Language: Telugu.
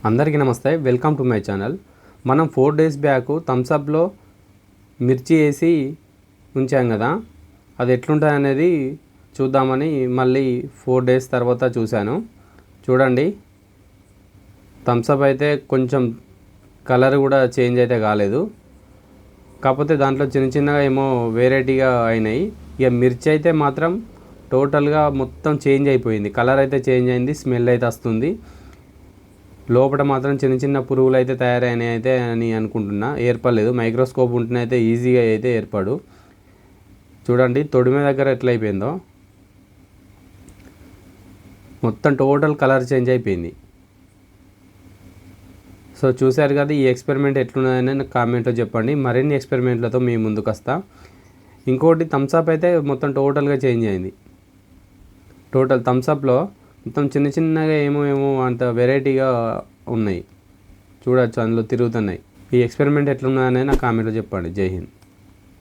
అందరికీ నమస్తే, వెల్కమ్ టు మై ఛానల్. మనం 4 days బ్యాక్ థమ్స్అప్లో మిర్చి వేసి ఉంచాం కదా, అది ఎట్లుంటుంది అనేది చూద్దామని మళ్ళీ 4 days తర్వాత చూశాను. చూడండి, థమ్స్అప్ అయితే కొంచెం కలర్ కూడా చేంజ్ అయితే కాలేదు, కాకపోతే దాంట్లో చిన్న చిన్నగా ఏమో వెరైటీగా అయినాయి. ఇక మిర్చి అయితే మాత్రం టోటల్గా మొత్తం చేంజ్ అయిపోయింది. కలర్ అయితే చేంజ్ అయింది, స్మెల్ అయితే వస్తుంది. లోపల మాత్రం చిన్న చిన్న పురుగులు అయితే తయారైనాయి అయితే అని అనుకుంటున్నా. ఏర్పడలేదు, మైక్రోస్కోప్ ఉంటేనే అయితే ఈజీగా అయితే ఏర్పడు. చూడండి తొడిమే దగ్గర ఎట్లయిపోయిందో, మొత్తం టోటల్ కలర్ చేంజ్ అయిపోయింది. సో చూశారు కదా, ఈ ఎక్స్పెరిమెంట్ ఎట్లున్నదని నాకు కామెంట్లో చెప్పండి. మరిన్ని ఎక్స్పెరిమెంట్లతో మీ ముందుకు వస్తా. ఇంకోటి, థమ్స్అప్ అయితే మొత్తం టోటల్గా చేంజ్ అయింది. టోటల్ థమ్స్అప్లో మొత్తం చిన్న చిన్నగా ఏమో అంత వెరైటీగా ఉన్నాయి. చూడొచ్చు, అందులో తిరుగుతున్నాయి. ఈ ఎక్స్పెరిమెంట్ ఎట్లున్నదని నాకు కామెంట్లో చెప్పండి. జై హింద్.